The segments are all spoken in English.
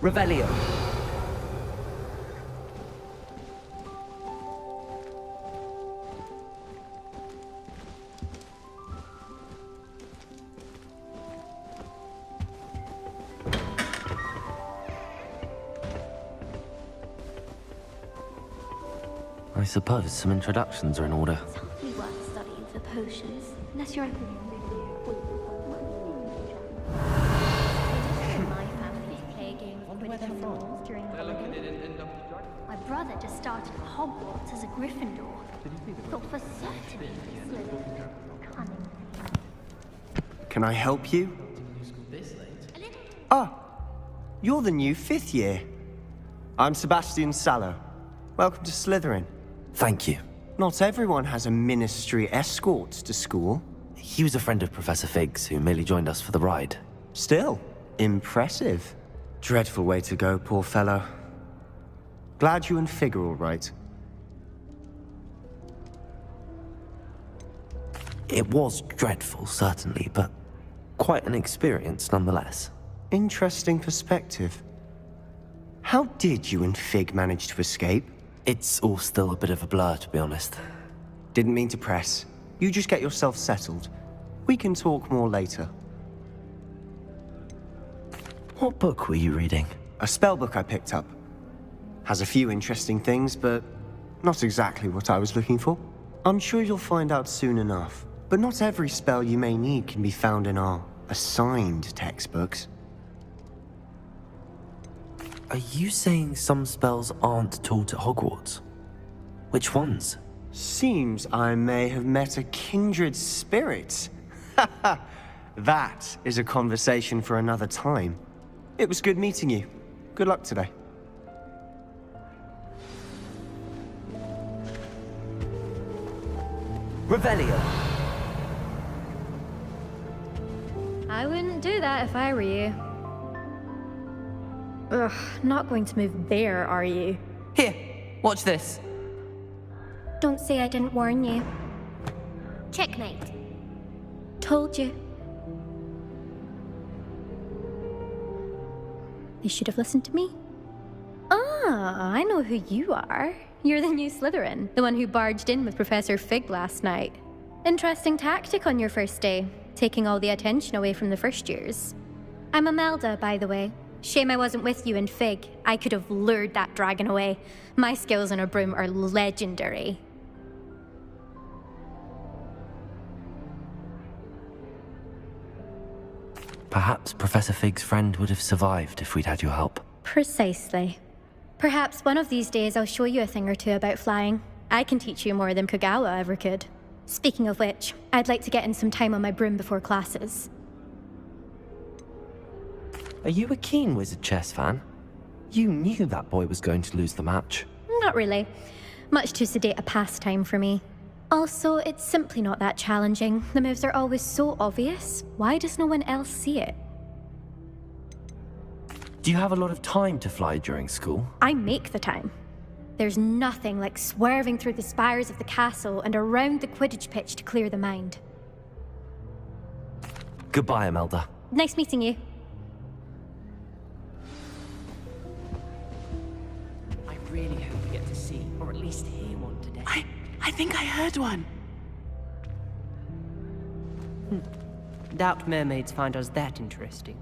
Revelio. I suppose some introductions are in order. It's hardly worth studying for potions, unless you're my family play games with Quidditch balls during the holidays. My brother just started at Hogwarts as a Gryffindor. Thought for certain Slytherin. Cunning. Can I help you? Ah, you're the new 5th year. I'm Sebastian Sallow. Welcome to Slytherin. Thank you. Not everyone has a ministry escort to school. He was a friend of Professor Fig's who merely joined us for the ride. Still, impressive. Dreadful way to go, poor fellow. Glad you and Fig are all right. It was dreadful, certainly, but quite an experience nonetheless. Interesting perspective. How did you and Fig manage to escape? It's all still a bit of a blur, to be honest. Didn't mean to press. You just get yourself settled. We can talk more later. What book were you reading? A spellbook I picked up. Has a few interesting things, but not exactly what I was looking for. I'm sure you'll find out soon enough. But not every spell you may need can be found in our assigned textbooks. Are you saying some spells aren't taught at Hogwarts? Which ones? Seems I may have met a kindred spirit. That is a conversation for another time. It was good meeting you. Good luck today. Revelio. I wouldn't do that if I were you. Ugh, not going to move there, are you? Here, watch this. Don't say I didn't warn you. Checkmate. Told you. You should have listened to me. Ah, I know who you are. You're the new Slytherin, the one who barged in with Professor Fig last night. Interesting tactic on your first day, taking all the attention away from the first years. I'm Imelda, by the way. Shame I wasn't with you in Fig. I could have lured that dragon away. My skills on a broom are legendary. Perhaps Professor Fig's friend would have survived if we'd had your help. Precisely. Perhaps one of these days I'll show you a thing or two about flying. I can teach you more than Kogawa ever could. Speaking of which, I'd like to get in some time on my broom before classes. Are you a keen Wizard chess fan? You knew that boy was going to lose the match. Not really. Much too sedate a pastime for me. Also, it's simply not that challenging. The moves are always so obvious. Why does no one else see it? Do you have a lot of time to fly during school? I make the time. There's nothing like swerving through the spires of the castle and around the Quidditch pitch to clear the mind. Goodbye, Imelda. Nice meeting you. I really hope we get to see, or at least hear one today. I think I heard one. Doubt mermaids find us that interesting.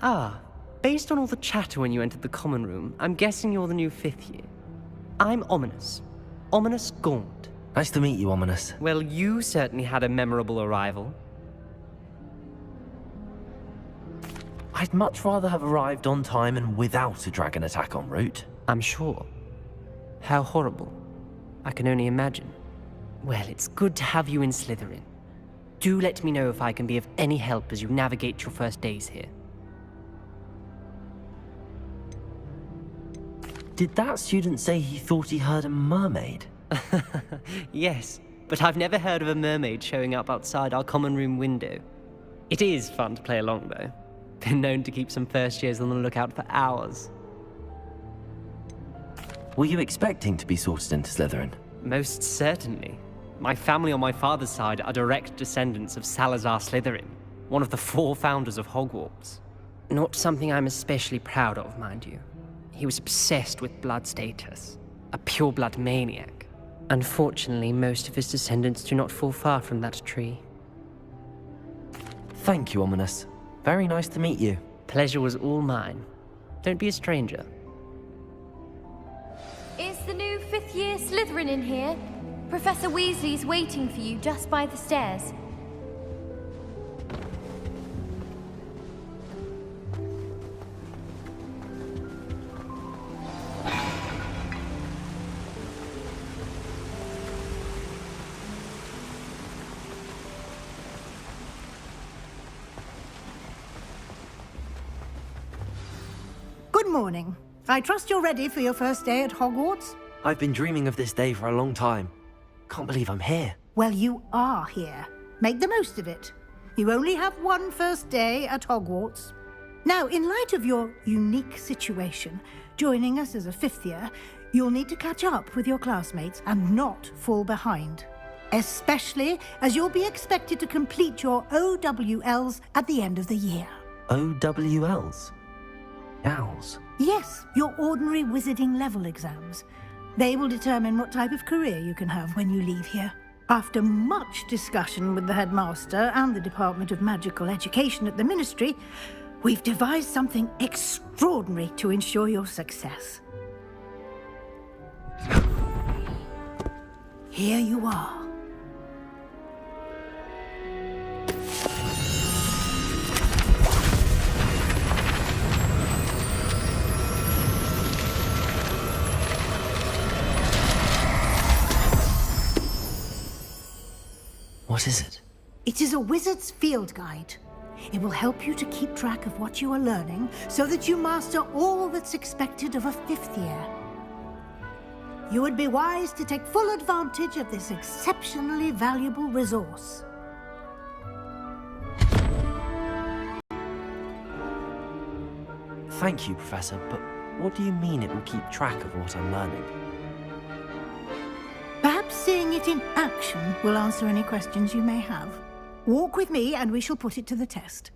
Ah, based on all the chatter when you entered the common room, I'm guessing you're the new 5th year. I'm Ominous. Ominous Gaunt. Nice to meet you, Ominous. Well, you certainly had a memorable arrival. I'd much rather have arrived on time and without a dragon attack en route. I'm sure. How horrible. I can only imagine. Well, it's good to have you in Slytherin. Do let me know if I can be of any help as you navigate your first days here. Did that student say he thought he heard a mermaid? Yes, but I've never heard of a mermaid showing up outside our common room window. It is fun to play along, though. Been known to keep some first years on the lookout for hours. Were you expecting to be sorted into Slytherin? Most certainly. My family on my father's side are direct descendants of Salazar Slytherin, one of the 4 founders of Hogwarts. Not something I'm especially proud of, mind you. He was obsessed with blood status. A pure-blood maniac. Unfortunately, most of his descendants do not fall far from that tree. Thank you, Ominous. Very nice to meet you. Pleasure was all mine. Don't be a stranger. Is the new fifth-year Slytherin in here? Professor Weasley's waiting for you just by the stairs. Good morning. I trust you're ready for your first day at Hogwarts? I've been dreaming of this day for a long time. Can't believe I'm here. Well, you are here. Make the most of it. You only have one first day at Hogwarts. Now, in light of your unique situation, joining us as a fifth year, you'll need to catch up with your classmates and not fall behind. Especially as you'll be expected to complete your OWLs at the end of the year. OWLs? Owls? Yes, your ordinary wizarding level exams. They will determine what type of career you can have when you leave here. After much discussion with the headmaster and the Department of Magical Education at the Ministry, we've devised something extraordinary to ensure your success. Here you are. What is it? It is a wizard's field guide. It will help you to keep track of what you are learning so that you master all that's expected of a fifth year. You would be wise to take full advantage of this exceptionally valuable resource. Thank you, Professor, but what do you mean it will keep track of what I'm learning? Perhaps seeing it in action will answer any questions you may have. Walk with me and we shall put it to the test.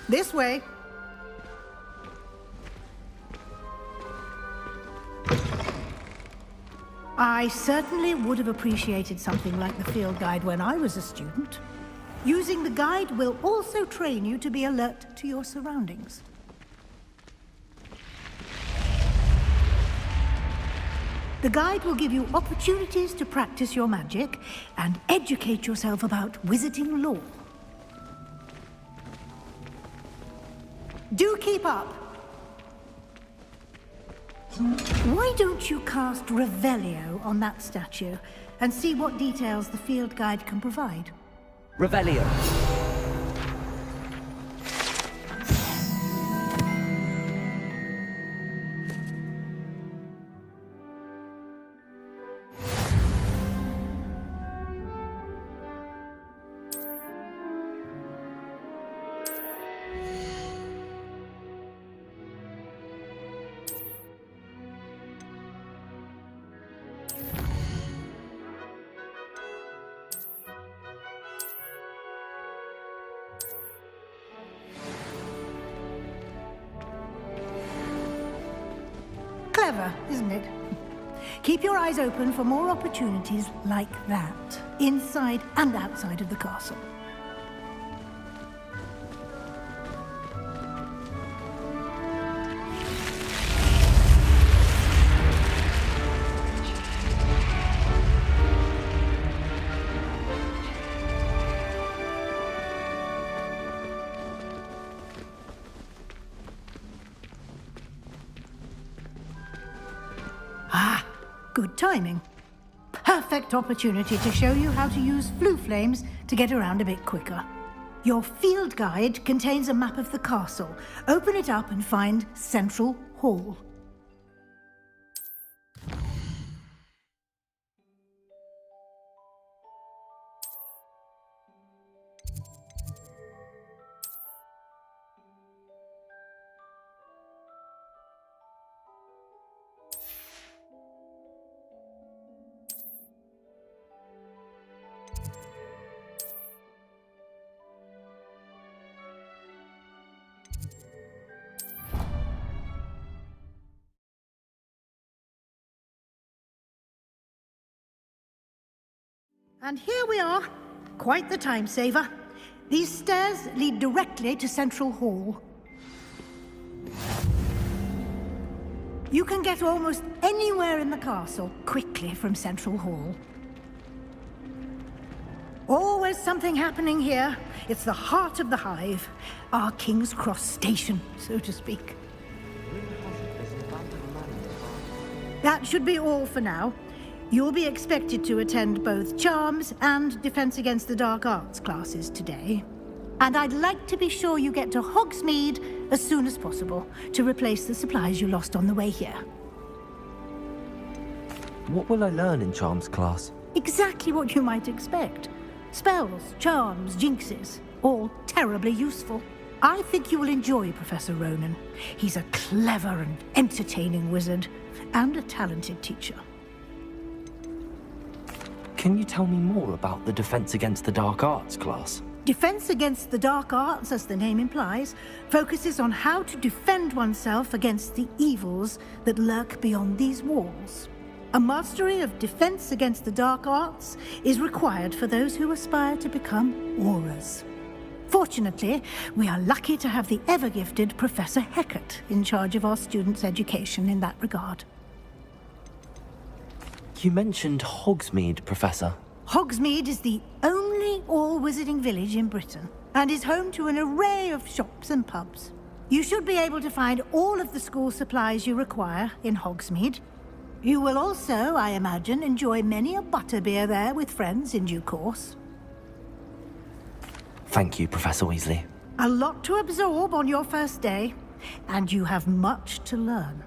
This way. I certainly would have appreciated something like the field guide when I was a student. Using the guide will also train you to be alert to your surroundings. The guide will give you opportunities to practice your magic and educate yourself about wizarding lore. Do keep up. Why don't you cast Revelio on that statue and see what details the field guide can provide? Revelio. Clever, isn't it? Keep your eyes open for more opportunities like that, inside and outside of the castle. Ah, good timing. Perfect opportunity to show you how to use flue flames to get around a bit quicker. Your field guide contains a map of the castle. Open it up and find Central Hall. And here we are. Quite the time saver. These stairs lead directly to Central Hall. You can get almost anywhere in the castle quickly from Central Hall. Always something happening here. It's the heart of the hive. Our King's Cross station, so to speak. That should be all for now. You'll be expected to attend both Charms and Defense Against the Dark Arts classes today. And I'd like to be sure you get to Hogsmeade as soon as possible to replace the supplies you lost on the way here. What will I learn in Charms class? Exactly what you might expect. Spells, charms, jinxes, all terribly useful. I think you will enjoy Professor Ronan. He's a clever and entertaining wizard, and a talented teacher. Can you tell me more about the Defense Against the Dark Arts class? Defense Against the Dark Arts, as the name implies, focuses on how to defend oneself against the evils that lurk beyond these walls. A mastery of Defense Against the Dark Arts is required for those who aspire to become Auras. Fortunately, we are lucky to have the ever-gifted Professor Heckert in charge of our students' education in that regard. You mentioned Hogsmeade, Professor. Hogsmeade is the only all-wizarding village in Britain, and is home to an array of shops and pubs. You should be able to find all of the school supplies you require in Hogsmeade. You will also, I imagine, enjoy many a butterbeer there with friends in due course. Thank you, Professor Weasley. A lot to absorb on your first day, and you have much to learn.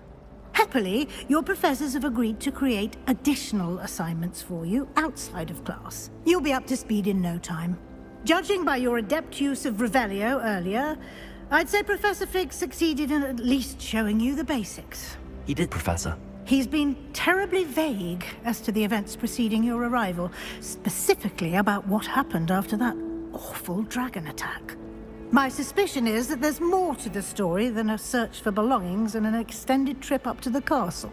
Happily, your professors have agreed to create additional assignments for you outside of class. You'll be up to speed in no time. Judging by your adept use of Revelio earlier, I'd say Professor Fig succeeded in at least showing you the basics. He did, Professor. He's been terribly vague as to the events preceding your arrival, specifically about what happened after that awful dragon attack. My suspicion is that there's more to the story than a search for belongings and an extended trip up to the castle.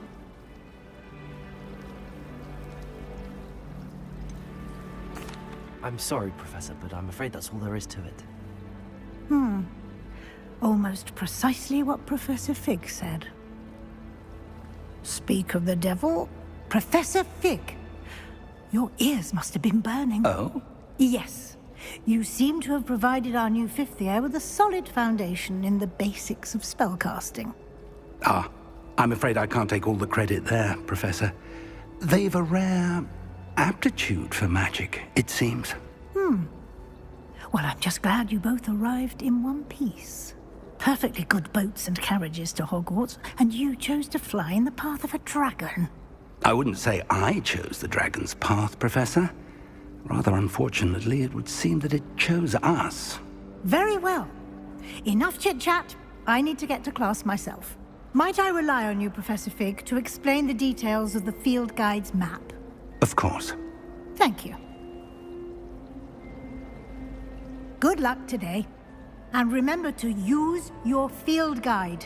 I'm sorry, Professor, but I'm afraid that's all there is to it. Almost precisely what Professor Fig said. Speak of the devil, Professor Fig. Your ears must have been burning. Oh? Yes. You seem to have provided our new fifth year with a solid foundation in the basics of spellcasting. Ah, I'm afraid I can't take all the credit there, Professor. They've a rare aptitude for magic, it seems. Well, I'm just glad you both arrived in one piece. Perfectly good boats and carriages to Hogwarts, and you chose to fly in the path of a dragon. I wouldn't say I chose the dragon's path, Professor. Rather unfortunately, it would seem that it chose us. Very well. Enough chit-chat. I need to get to class myself. Might I rely on you, Professor Fig, to explain the details of the field guide's map? Of course. Thank you. Good luck today. And remember to use your field guide.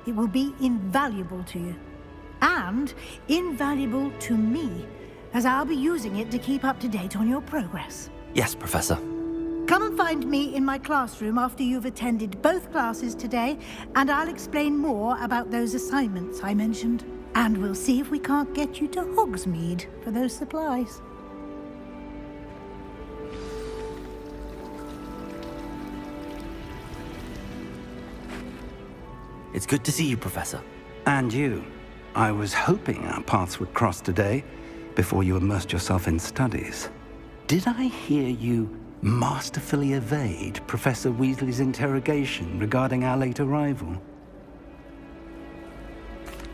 It will be invaluable to you. And invaluable to me, as I'll be using it to keep up to date on your progress. Yes, Professor. Come and find me in my classroom after you've attended both classes today, and I'll explain more about those assignments I mentioned. And we'll see if we can't get you to Hogsmeade for those supplies. It's good to see you, Professor. And you. I was hoping our paths would cross today, before you immersed yourself in studies. Did I hear you masterfully evade Professor Weasley's interrogation regarding our late arrival?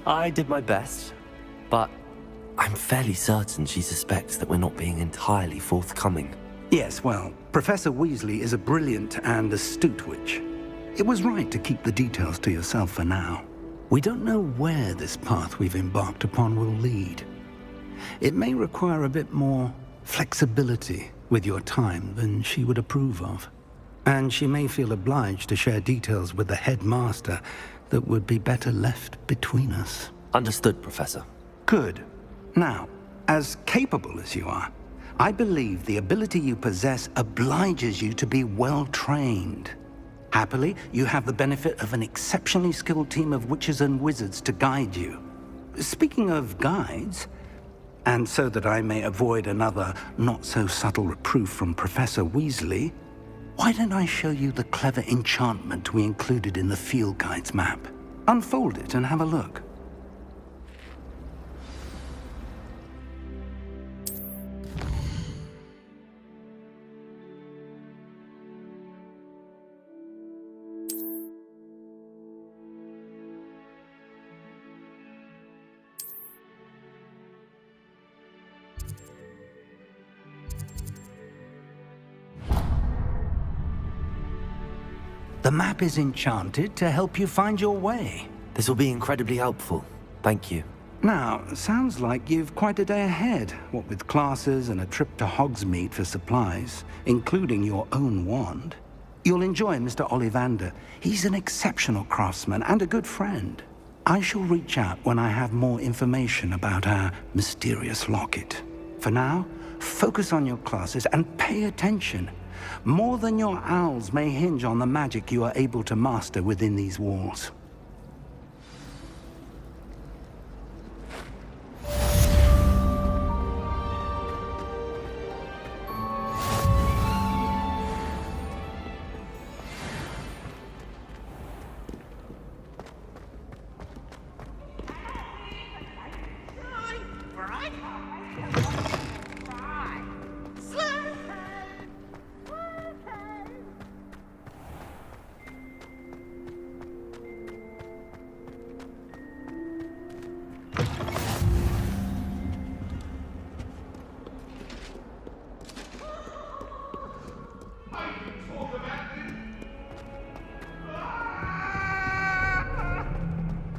I did my best, but I'm fairly certain she suspects that we're not being entirely forthcoming. Yes, well, Professor Weasley is a brilliant and astute witch. It was right to keep the details to yourself for now. We don't know where this path we've embarked upon will lead. It may require a bit more flexibility with your time than she would approve of. And she may feel obliged to share details with the headmaster that would be better left between us. Understood, Professor. Good. Now, as capable as you are, I believe the ability you possess obliges you to be well-trained. Happily, you have the benefit of an exceptionally skilled team of witches and wizards to guide you. Speaking of guides, and so that I may avoid another not-so-subtle reproof from Professor Weasley, why don't I show you the clever enchantment we included in the field guide's map? Unfold it and have a look. The map is enchanted to help you find your way. This will be incredibly helpful. Thank you. Now, sounds like you've quite a day ahead, what with classes and a trip to Hogsmeade for supplies, including your own wand. You'll enjoy Mr. Ollivander. He's an exceptional craftsman and a good friend. I shall reach out when I have more information about our mysterious locket. For now, focus on your classes and pay attention. More than your owls may hinge on the magic you are able to master within these walls.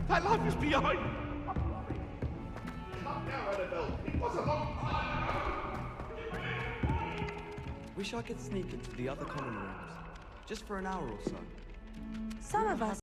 That life is behind me. Come now, Annabelle. It was a long time ago. Wish I could sneak into the other common rooms, just for an hour or so. Some of us